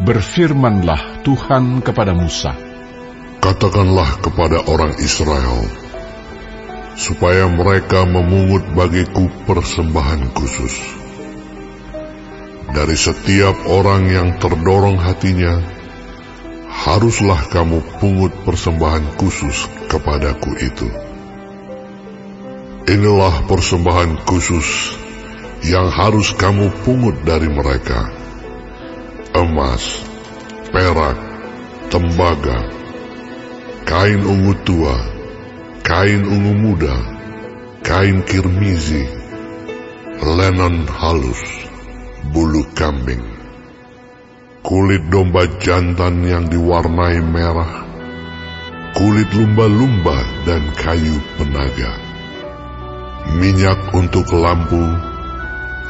Berfirmanlah Tuhan kepada Musa, katakanlah kepada orang Israel, supaya mereka memungut bagiku persembahan khusus. Dari setiap orang yang terdorong hatinya, haruslah kamu pungut persembahan khusus kepadaku itu. Inilah persembahan khusus yang harus kamu pungut dari mereka: emas, perak, tembaga, kain ungu tua, kain ungu muda, kain kirmizi, lenon halus, bulu kambing, kulit domba jantan yang diwarnai merah, kulit lumba-lumba dan kayu penaga, minyak untuk lampu,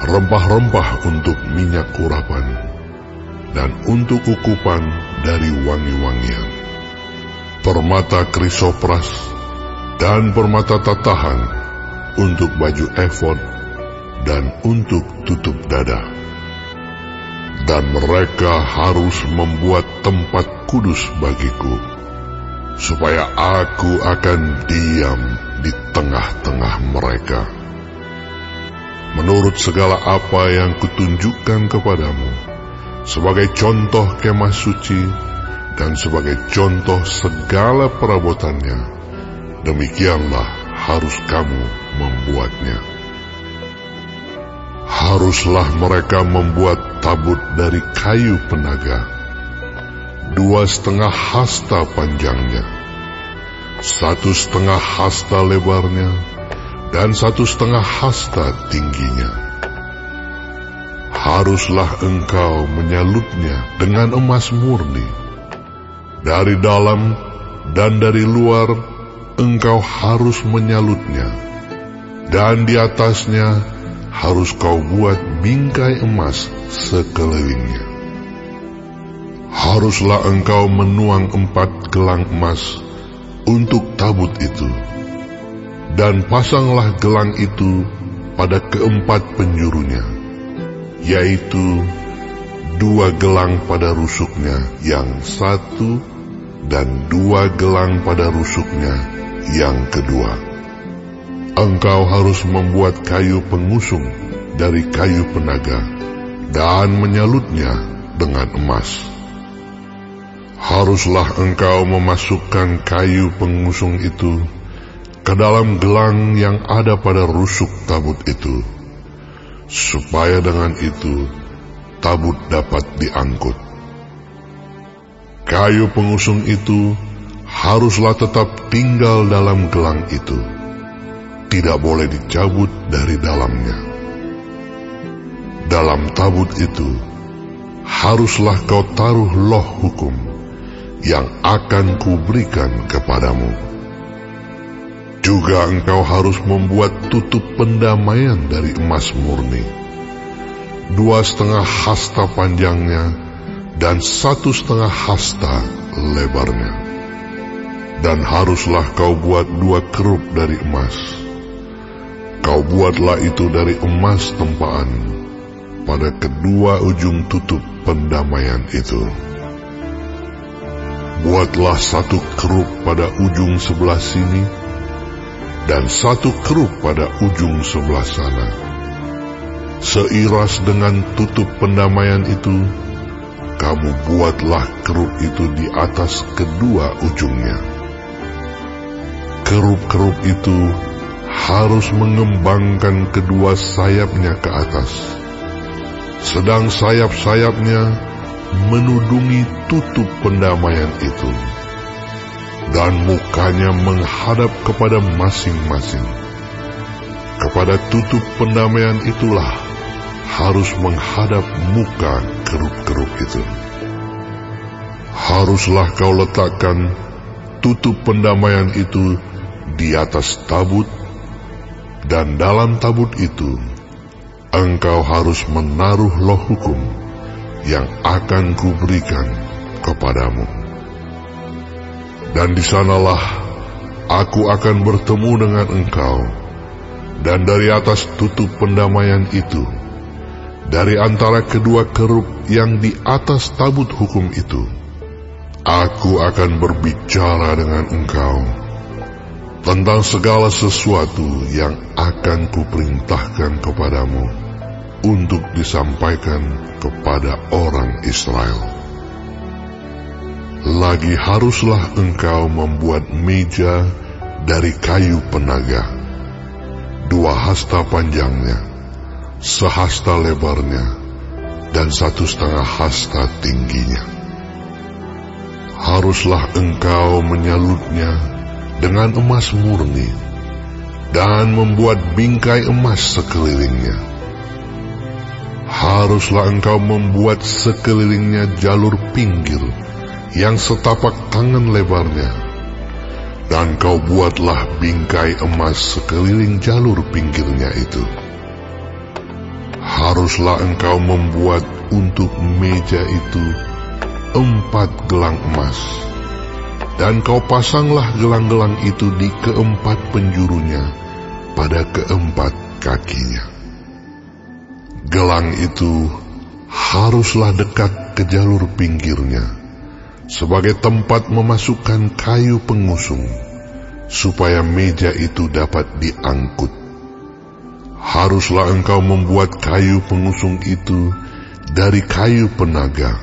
rempah-rempah untuk minyak urapan, dan untuk ukupan dari wangi-wangian, permata krisopras, dan permata tatahan untuk baju efod dan untuk tutup dada. Dan mereka harus membuat tempat kudus bagiku, supaya aku akan diam di tengah-tengah mereka. Menurut segala apa yang kutunjukkan kepadamu, sebagai contoh kemah suci dan sebagai contoh segala perabotannya, demikianlah harus kamu membuatnya. Haruslah mereka membuat tabut dari kayu penaga, 2,5 hasta panjangnya, 1,5 hasta lebarnya, dan 1,5 hasta tingginya. Haruslah engkau menyalutnya dengan emas murni. Dari dalam dan dari luar engkau harus menyalutnya, dan di atasnya harus kau buat bingkai emas sekelilingnya. Haruslah engkau menuang 4 gelang emas untuk tabut itu, dan pasanglah gelang itu pada keempat penjurunya, yaitu 2 gelang pada rusuknya yang satu dan 2 gelang pada rusuknya yang kedua. Engkau harus membuat kayu pengusung dari kayu penaga dan menyalutnya dengan emas. Haruslah engkau memasukkan kayu pengusung itu ke dalam gelang yang ada pada rusuk tabut itu, supaya dengan itu tabut dapat diangkut. Kayu pengusung itu haruslah tetap tinggal dalam gelang itu, tidak boleh dicabut dari dalamnya. Dalam tabut itu haruslah kau taruh loh hukum yang akan kuberikan kepadamu. Juga engkau harus membuat tutup pendamaian dari emas murni, 2,5 hasta panjangnya dan 1,5 hasta lebarnya. Dan haruslah kau buat 2 kerup dari emas. Kau buatlah itu dari emas tempaan pada kedua ujung tutup pendamaian itu. Buatlah 1 kerup pada ujung sebelah sini, dan 1 kerup pada ujung sebelah sana. Seiras dengan tutup pendamaian itu, kamu buatlah kerup itu di atas kedua ujungnya. Kerup-kerup itu harus mengembangkan kedua sayapnya ke atas, sedang sayap-sayapnya menudungi tutup pendamaian itu, dan mukanya menghadap kepada masing-masing. Kepada tutup pendamaian itulah harus menghadap muka kerup-kerup itu. Haruslah kau letakkan tutup pendamaian itu di atas tabut, dan dalam tabut itu engkau harus menaruh loh hukum yang akan kuberikan kepadamu. Dan di sanalah aku akan bertemu dengan engkau, dan dari atas tutup pendamaian itu, dari antara kedua kerub yang di atas tabut hukum itu, aku akan berbicara dengan engkau tentang segala sesuatu yang akan kuperintahkan kepadamu untuk disampaikan kepada orang Israel. Lagi haruslah engkau membuat meja dari kayu penaga, 2 hasta panjangnya, 1 hasta lebarnya, dan 1,5 hasta tingginya. Haruslah engkau menyalutnya dengan emas murni, dan membuat bingkai emas sekelilingnya. Haruslah engkau membuat sekelilingnya jalur pinggir yang setapak tangan lebarnya, dan kau buatlah bingkai emas sekeliling jalur pinggirnya itu. Haruslah engkau membuat untuk meja itu 4 gelang emas, dan kau pasanglah gelang-gelang itu di keempat penjurunya pada keempat kakinya. Gelang itu haruslah dekat ke jalur pinggirnya, sebagai tempat memasukkan kayu pengusung, supaya meja itu dapat diangkut. Haruslah engkau membuat kayu pengusung itu dari kayu penaga,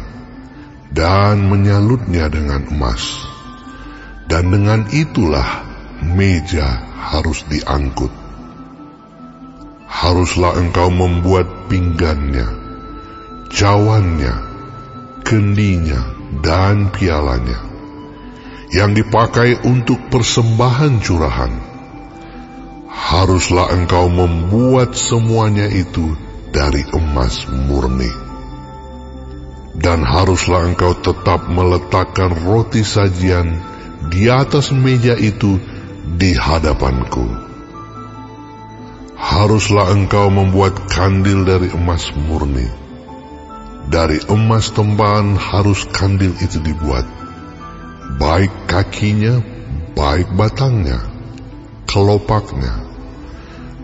dan menyalutnya dengan emas. Dan dengan itulah meja harus diangkut. Haruslah engkau membuat pinggannya, cawannya, kendinya, dan pialanya, yang dipakai untuk persembahan curahan. Haruslah engkau membuat semuanya itu dari emas murni. Dan haruslah engkau tetap meletakkan roti sajian di atas meja itu di hadapanku. Haruslah engkau membuat kandil dari emas murni. Dari emas tempahan harus kandil itu dibuat, baik kakinya, baik batangnya, kelopaknya,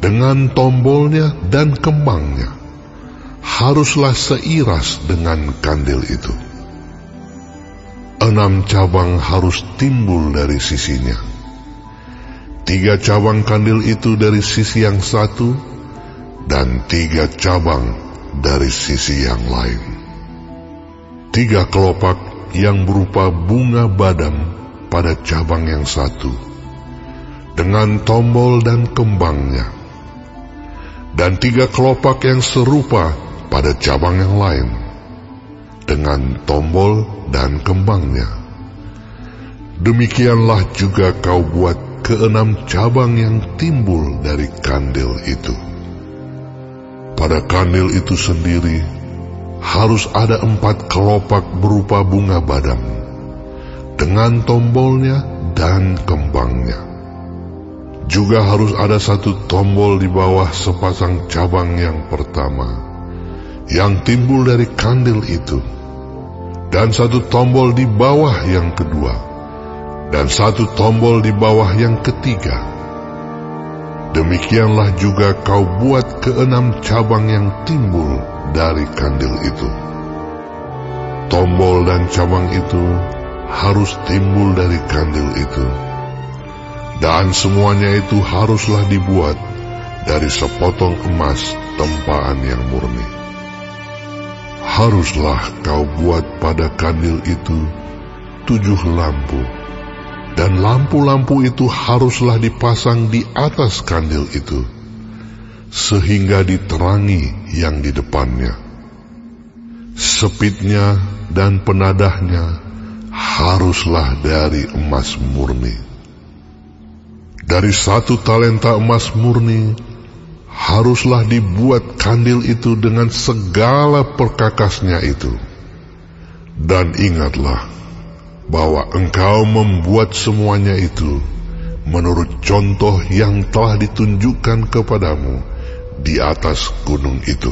dengan tombolnya dan kembangnya. Haruslah seiras dengan kandil itu. 6 cabang harus timbul dari sisinya. 3 cabang kandil itu dari sisi yang satu, dan 3 cabang dari sisi yang lain. 3 kelopak yang berupa bunga badam pada cabang yang satu, dengan tombol dan kembangnya. Dan 3 kelopak yang serupa pada cabang yang lain, dengan tombol dan kembangnya. Demikianlah juga kau buat ke-6 cabang yang timbul dari kandil itu. Pada kandil itu sendiri harus ada 4 kelopak berupa bunga badam, dengan tombolnya dan kembangnya. Juga harus ada 1 tombol di bawah sepasang cabang yang pertama, yang timbul dari kandil itu, dan 1 tombol di bawah yang kedua, dan 1 tombol di bawah yang ketiga. Demikianlah juga kau buat ke-6 cabang yang timbul dari kandil itu. Tombol dan cabang itu harus timbul dari kandil itu, dan semuanya itu haruslah dibuat dari sepotong emas tempaan yang murni. Haruslah kau buat pada kandil itu 7 lampu, dan lampu-lampu itu haruslah dipasang di atas kandil itu, sehingga diterangi yang di depannya. Sepitnya dan penadahnya haruslah dari emas murni. Dari 1 talenta emas murni haruslah dibuat kandil itu dengan segala perkakasnya itu. Dan ingatlah bahwa engkau membuat semuanya itu menurut contoh yang telah ditunjukkan kepadamu di atas gunung itu.